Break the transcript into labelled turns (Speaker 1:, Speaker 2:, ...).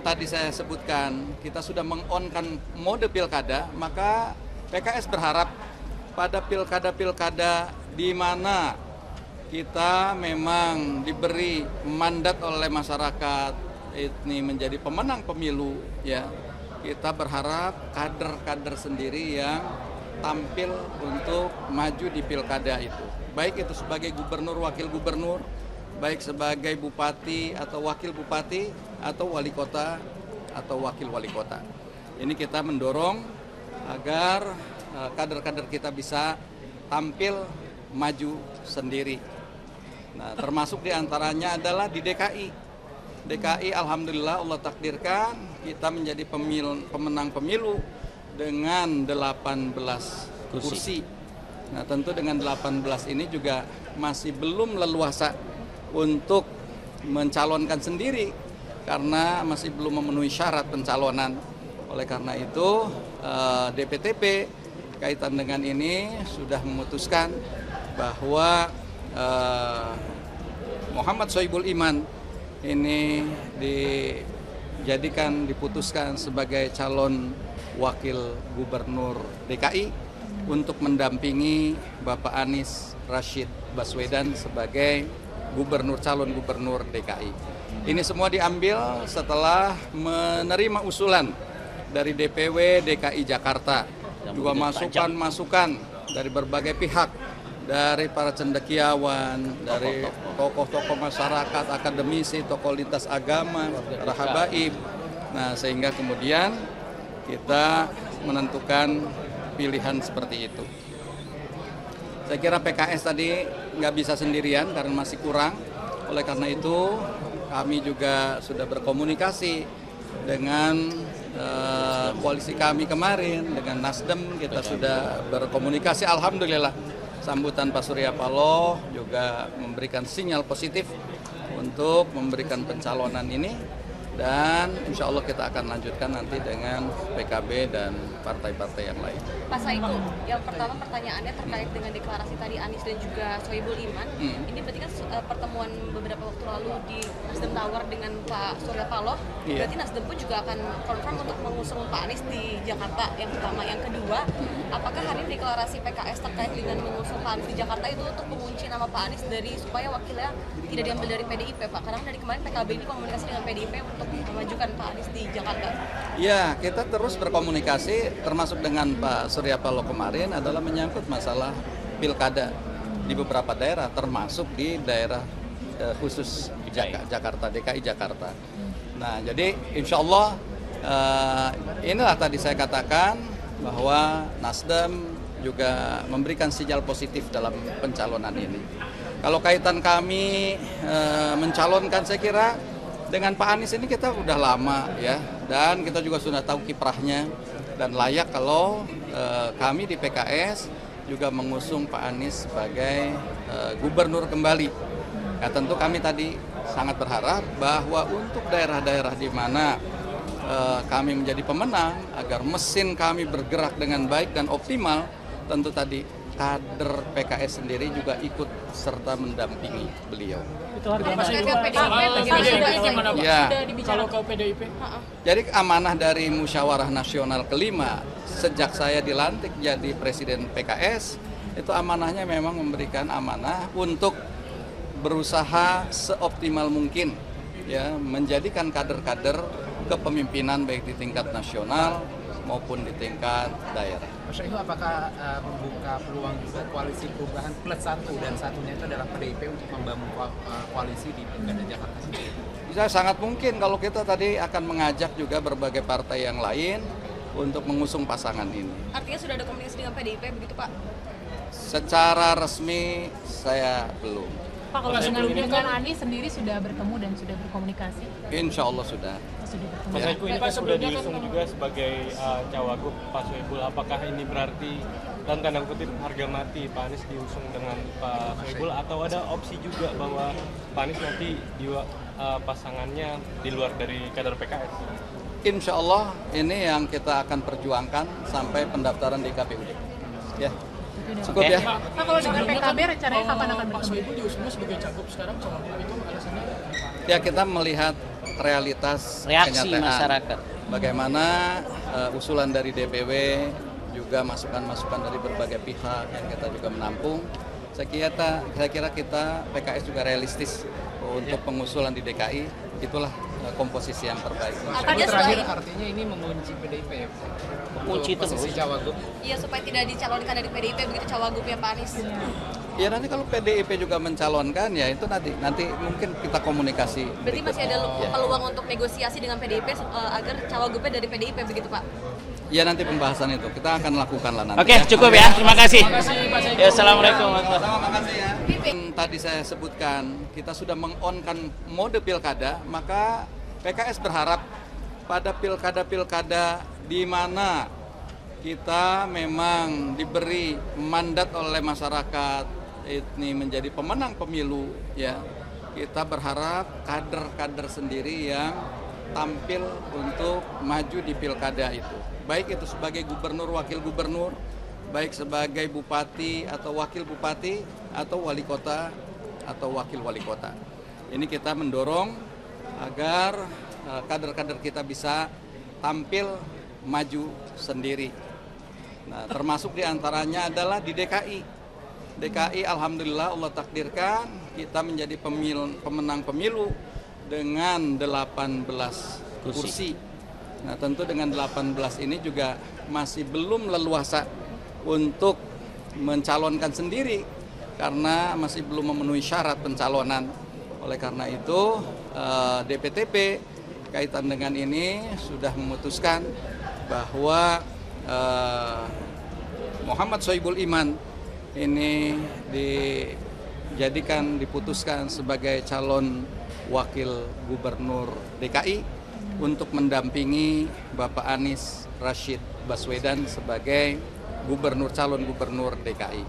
Speaker 1: tadi saya sebutkan, kita sudah meng-on-kan mode pilkada, maka PKS berharap pada pilkada-pilkada di mana kita memang diberi mandat oleh masyarakat ini menjadi pemenang pemilu, ya. Kita berharap kader-kader sendiri yang tampil untuk maju di pilkada itu. Baik itu sebagai gubernur, wakil gubernur, baik sebagai bupati atau wakil bupati atau wali kota atau wakil wali kota. Ini kita mendorong agar kader-kader kita bisa tampil maju sendiri. Nah, termasuk diantaranya adalah di DKI. DKI alhamdulillah Allah takdirkan kita menjadi pemenang pemilu dengan 18 kursi. Nah, tentu dengan 18 ini juga masih belum leluasa untuk mencalonkan sendiri karena masih belum memenuhi syarat pencalonan. Oleh karena itu DPTP kaitan dengan ini sudah memutuskan bahwa Muhammad Sohibul Iman ini diputuskan sebagai calon wakil gubernur DKI untuk mendampingi Bapak Anies Rashid Baswedan sebagai calon gubernur DKI. Ini semua diambil setelah menerima usulan dari DPW DKI Jakarta, juga masukan-masukan dari berbagai pihak, dari para cendekiawan, dari tokoh-tokoh masyarakat, akademisi, tokoh lintas agama, para habaib. Nah, sehingga kemudian kita menentukan pilihan seperti itu. Saya kira PKS tadi nggak bisa sendirian karena masih kurang. Oleh karena itu kami juga sudah berkomunikasi dengan koalisi kami kemarin, dengan Nasdem kita sudah berkomunikasi. Alhamdulillah sambutan Pak Surya Paloh juga memberikan sinyal positif untuk memberikan pencalonan ini. Dan insya Allah kita akan lanjutkan nanti dengan PKB dan partai-partai yang lain.
Speaker 2: Pak Saiku, yang pertama pertanyaannya terkait dengan deklarasi tadi Anies dan juga Sohibul Iman. Ini berarti kan pertemuan beberapa waktu lalu di Nasdem Tower dengan Pak Surya Paloh. Berarti Nasdem pun juga akan confirm untuk mengusung Pak Anies di Jakarta. Yang pertama, yang kedua, apakah hari ini deklarasi PKS terkait dengan mengusung Pak Anies di Jakarta itu untuk mengunci nama Pak Anies dari supaya wakilnya tidak diambil dari PDIP, Pak? Karena dari kemarin PKB ini komunikasi dengan PDIP untuk memajukan Pak Anies di Jakarta.
Speaker 1: Ya, kita terus berkomunikasi termasuk dengan Pak Surya Paloh kemarin adalah menyangkut masalah pilkada di beberapa daerah, termasuk di daerah khusus Jakarta, DKI Jakarta. Nah, jadi insya Allah inilah tadi saya katakan bahwa Nasdem juga memberikan sinyal positif dalam pencalonan ini. Kalau kaitan kami mencalonkan, saya kira dengan Pak Anies ini kita udah lama ya, dan kita juga sudah tahu kiprahnya dan layak kalau kami di PKS juga mengusung Pak Anies sebagai gubernur kembali. Nah, tentu kami tadi sangat berharap bahwa untuk daerah-daerah di mana kami menjadi pemenang, agar mesin kami bergerak dengan baik dan optimal, tentu tadi kader PKS sendiri juga ikut serta mendampingi beliau.
Speaker 3: Itu harga
Speaker 1: ya.
Speaker 3: Kalau ke PDIP?
Speaker 1: Jadi amanah dari Musyawarah Nasional kelima sejak saya dilantik jadi Presiden PKS, itu amanahnya memang memberikan amanah untuk berusaha seoptimal mungkin ya menjadikan kader-kader kepemimpinan baik di tingkat nasional maupun di tingkat daerah.
Speaker 4: Mas Saiku, apakah membuka peluang juga koalisi perubahan plus satu dan satunya itu adalah PDIP untuk membangun koalisi di Pilkada Jakarta sendiri?
Speaker 1: Bisa sangat mungkin kalau kita tadi akan mengajak juga berbagai partai yang lain untuk mengusung pasangan ini.
Speaker 2: Artinya sudah ada komunikasi dengan PDIP begitu, Pak?
Speaker 1: Secara resmi saya belum.
Speaker 5: Pak, kalau dengan Anies sendiri sudah bertemu dan sudah berkomunikasi?
Speaker 1: Insya Allah sudah.
Speaker 3: Mas Saiku, ini kan sudah diusung juga sebagai cawagup Pak Sohibul. Apakah ini berarti dan tanda kutip harga mati Pak Anies diusung dengan Pak Sohibul, atau ada opsi juga bahwa Pak Anies nanti pasangannya di luar dari kader PKS?
Speaker 1: Insya Allah ini yang kita akan perjuangkan sampai pendaftaran di KPUD. Ya. Cukup ya.
Speaker 5: Pak, kalau dengan PKB rencananya kapan akan
Speaker 3: Pak
Speaker 5: bertemu?
Speaker 3: Sohibul diusungnya sebagai cagup, sekarang cawagup itu alasannya?
Speaker 1: Ya, kita melihat realitas
Speaker 6: Reaksi
Speaker 1: kenyataan.
Speaker 6: masyarakat.
Speaker 1: Bagaimana usulan dari DPW, juga masukan-masukan dari berbagai pihak yang kita juga menampung. Saya kira kita PKS juga realistis untuk pengusulan di DKI. Itulah komposisi yang terbaik.
Speaker 2: Artinya
Speaker 4: Terakhir
Speaker 2: selain-
Speaker 4: artinya ini mengunci PDIP ya?
Speaker 6: Mengunci
Speaker 4: Untuk posisi
Speaker 6: terus.
Speaker 4: cawagup.
Speaker 2: Iya, supaya tidak dicalonkan dari PDIP begitu cawagupnya Pak Anies.
Speaker 1: Ya nanti kalau PDIP juga mencalonkan ya itu nanti mungkin kita komunikasi.
Speaker 2: Berarti masih ada
Speaker 1: berikutnya.
Speaker 2: peluang untuk negosiasi dengan PDIP agar cawagupnya dari PDIP begitu Pak?
Speaker 1: Ya nanti pembahasan itu kita akan lakukan lah nanti.
Speaker 6: Oke, cukup ya. Terima kasih. Ya, assalamualaikum warahmatullahi
Speaker 1: Sama, makasih ya. Tadi saya sebutkan kita sudah mengonkan mode pilkada, maka PKS berharap pada pilkada-pilkada di mana kita memang diberi mandat oleh masyarakat ini menjadi pemenang pemilu, ya kita berharap kader-kader sendiri yang tampil untuk maju di pilkada itu, baik itu sebagai gubernur, wakil gubernur, baik sebagai bupati atau wakil bupati atau wali kota atau wakil wali kota. Ini kita mendorong agar kader-kader kita bisa tampil maju sendiri. Nah, termasuk diantaranya adalah di DKI. DKI alhamdulillah Allah takdirkan kita menjadi pemenang pemilu dengan 18 kursi. Nah, tentu dengan 18 ini juga masih belum leluasa untuk mencalonkan sendiri karena masih belum memenuhi syarat pencalonan. Oleh karena itu DPTP kaitan dengan ini sudah memutuskan bahwa Muhammad Sohibul Iman ini diputuskan sebagai calon wakil gubernur DKI untuk mendampingi Bapak Anies Rashid Baswedan sebagai calon gubernur DKI.